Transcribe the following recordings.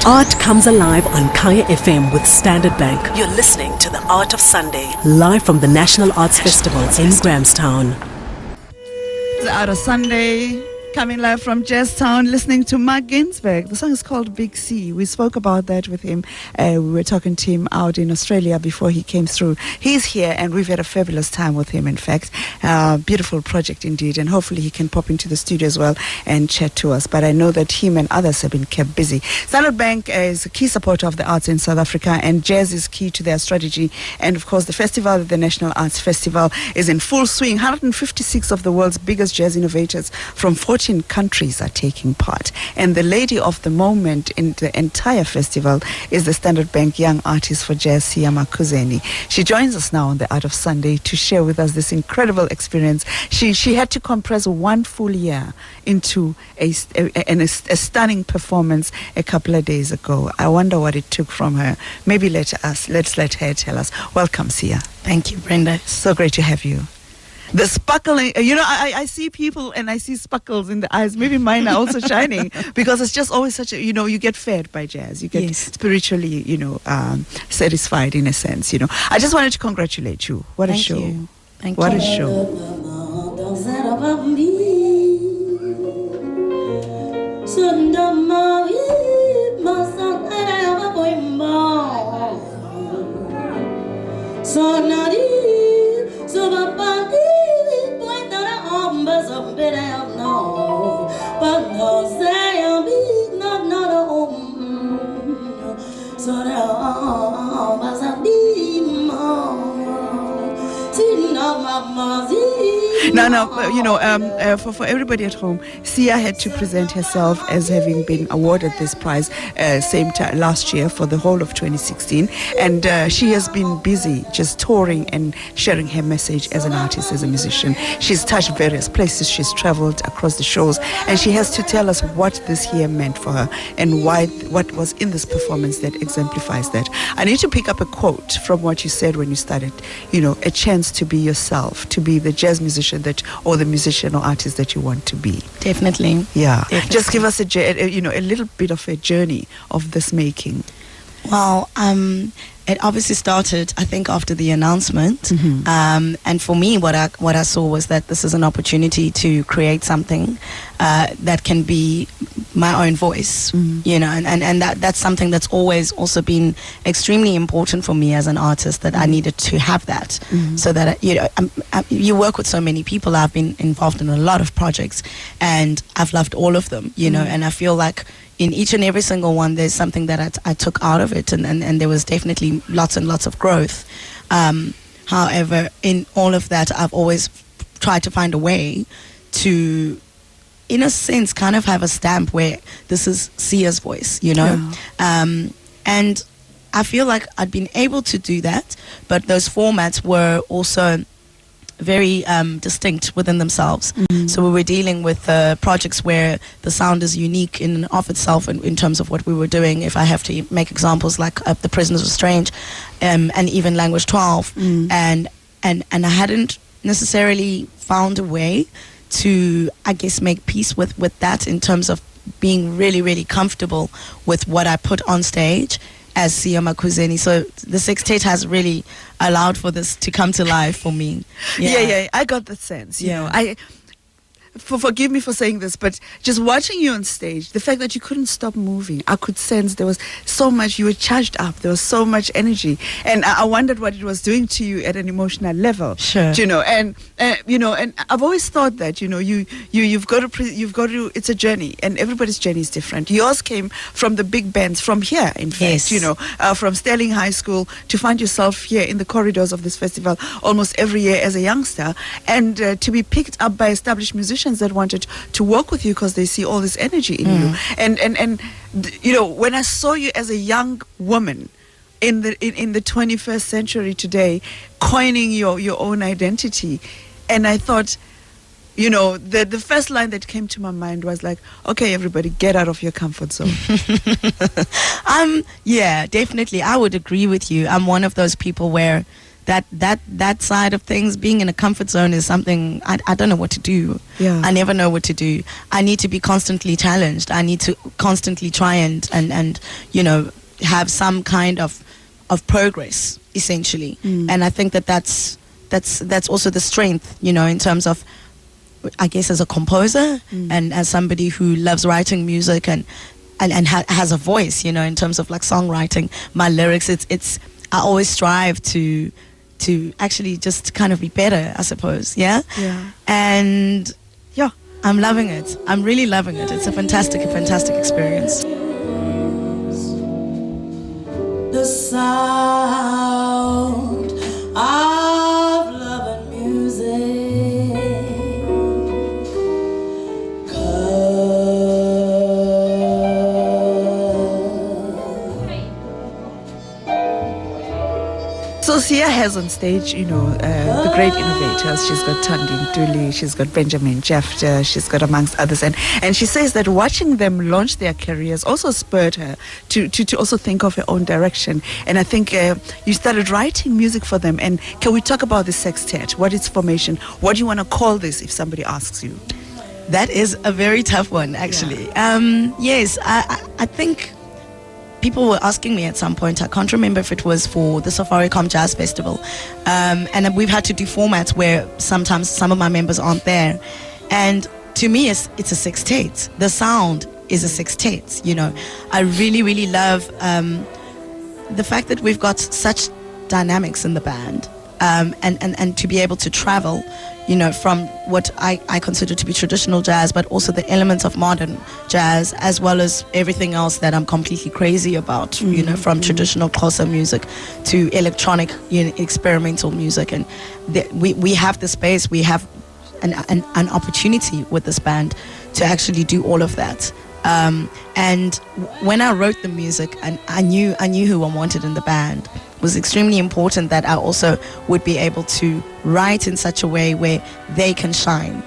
Art comes alive on Kaya FM with Standard Bank. You're listening to The Art of Sunday, live from the National Arts Festival in Grahamstown. The Art of Sunday, coming live from Jazztown, listening to Mark Ginsberg. The song is called Big C. We spoke about that with him. We were talking to him out in Australia before he came through. He's here and we've had a fabulous time with him, in fact. Beautiful project indeed, and hopefully he can pop into the studio as well and chat to us. But I know that him and others have been kept busy. Standard Bank is a key supporter of the arts in South Africa, and jazz is key to their strategy. And of course, the festival, the National Arts Festival, is in full swing. 156 of the world's biggest jazz innovators from 14 countries are taking part. And the lady of the moment in the entire festival is the Standard Bank Young Artist for Jazz, Makuzeni. She joins us now on the Art of Sunday to share with us this incredible experience. She had to compress 1 full year into a stunning performance a couple of days ago. I wonder what it took from her. Maybe let's let her tell us. Welcome, Sia. Thank you, Brenda. So great to have you. The sparkling, I see people and I see sparkles in the eyes. Maybe mine are also shining because it's just always such a, you get fed by jazz. You get spiritually, satisfied in a sense, I just wanted to congratulate you. What a show. You. Thank what you. a show. Now, for everybody at home, Sia had to present herself as having been awarded this prize same time last year for the whole of 2016, and she has been busy just touring and sharing her message as an artist, as a musician. She's touched various places, she's traveled across the shows, and she has to tell us what this year meant for her and what was in this performance that exemplifies that. I need to pick up a quote from what you said when you started, a chance to be yourself, to be the jazz musician or the musician or artist that you want to be. Definitely. Yeah. Definitely. Just give us a little bit of a journey of this making. Well, it obviously started, I think, after the announcement. Mm-hmm. And for me, what I saw was that this is an opportunity to create something that can be my own voice, and that's something that's always also been extremely important for me as an artist, that I needed to have that, so that, you work with so many people. I've been involved in a lot of projects and I've loved all of them, and I feel like in each and every single one, there's something that I took out of it, and there was definitely lots and lots of growth. However, in all of that, I've always tried to find a way to, in a sense, kind of have a stamp where this is Sia's voice, Yeah. And I feel like I'd been able to do that, but those formats were also very distinct within themselves. So we were dealing with projects where the sound is unique in and of itself in terms of what we were doing. If I have to make examples like The Prisoners of Strange, and even Language 12, and I hadn't necessarily found a way to, I guess, make peace with that in terms of being really, really comfortable with what I put on stage as Sia Makuzeni. So the sextet has really allowed for this to come to life for me. Yeah, I got that sense. Forgive me for saying this, but just watching you on stage, the fact that you couldn't stop moving, I could sense there was so much, you were charged up, there was so much energy, and I wondered what it was doing to you at an emotional level. Sure. And I've always thought that, you've got to, it's a journey, and everybody's journey is different. Yours came from the big bands, from here, in fact, from Sterling High School, to find yourself here in the corridors of this festival almost every year as a youngster, and to be picked up by established musicians that wanted to work with you because they see all this energy in you. And when I saw you as a young woman in the 21st century today, coining your own identity, and I thought, the first line that came to my mind was like, okay, everybody, get out of your comfort zone. Yeah, definitely. I would agree with you. I'm one of those people where that side of things, being in a comfort zone, is something I don't know what to do. Yeah. I never know what to do. I need to be constantly challenged. I need to constantly try and have some kind of progress, essentially. And I think that's also the strength, in terms of, I guess, as a composer and as somebody who loves writing music and has a voice, in terms of like songwriting, my lyrics, it's I always strive to actually just kind of be better, I suppose. Yeah. And yeah, I'm loving it. I'm really loving it. It's a fantastic experience. The sound of love and music. So Sia has on stage, the great innovators. She's got Tandine Dooley, she's got Benjamin Jefter, she's got amongst others. And she says that watching them launch their careers also spurred her to also think of her own direction. And I think you started writing music for them. And can we talk about the sextet? What is formation? What do you want to call this if somebody asks you? That is a very tough one, actually. Yes, I think people were asking me at some point, I can't remember if it was for the Safaricom Jazz Festival, and we've had to do formats where sometimes some of my members aren't there. And to me, it's a sextet. The sound is a sextet, I really, really love the fact that we've got such dynamics in the band, and to be able to travel, from what I consider to be traditional jazz, but also the elements of modern jazz, as well as everything else that I'm completely crazy about, from traditional Xhosa music to electronic, experimental music. And we have the space, we have an opportunity with this band to actually do all of that. And when I wrote the music, and I knew who I wanted in the band, it was extremely important that I also would be able to write in such a way where they can shine,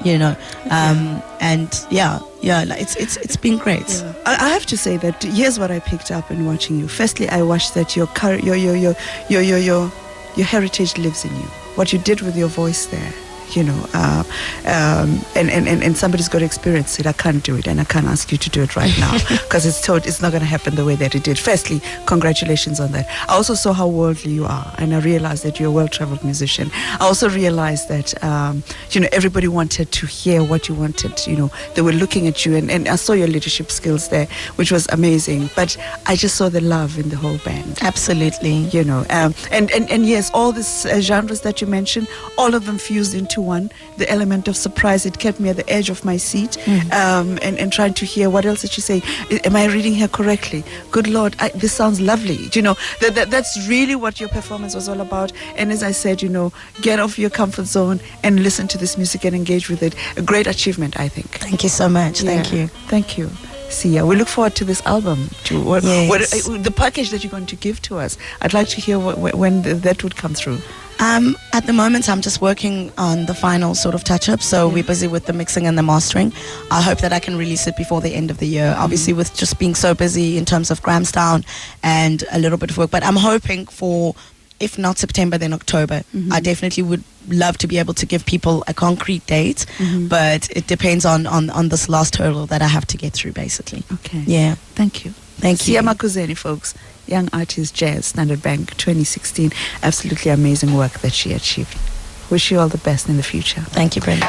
and it's been great. Yeah. I have to say that here's what I picked up in watching you. Firstly, I watched that your heritage lives in you. What you did with your voice there, and somebody's got to experience it. I can't do it, and I can't ask you to do it right now because it's not going to happen the way that it did. Firstly, congratulations on that. I also saw how worldly you are, and I realized that you're a well-traveled musician. I also realized that everybody wanted to hear what you wanted. They were looking at you, and I saw your leadership skills there, which was amazing. But I just saw the love in the whole band. Absolutely. And yes, all these genres that you mentioned, all of them fused into one. The element of surprise, it kept me at the edge of my seat, and trying to hear what else did she say. Am I reading her correctly? Good Lord, this sounds lovely. That's really what your performance was all about. And as I said, get off your comfort zone and listen to this music and engage with it. A great achievement, I think. Thank you so much. Thank you. Thank you. Sia, we look forward to this album, to the package that you're going to give to us. I'd like to hear when that would come through. At the moment, I'm just working on the final sort of touch-up, so we're busy with the mixing and the mastering. I hope that I can release it before the end of the year, obviously with just being so busy in terms of Grahamstown and a little bit of work. But I'm hoping for, if not September, then October. I definitely would love to be able to give people a concrete date, but it depends on this last hurdle that I have to get through, basically. Okay. Yeah. Thank you. Thank you. Sia Makuzeni, folks. Young Artist Jazz, Standard Bank 2016. Absolutely amazing work that she achieved. Wish you all the best in the future. Thank you, Brenda.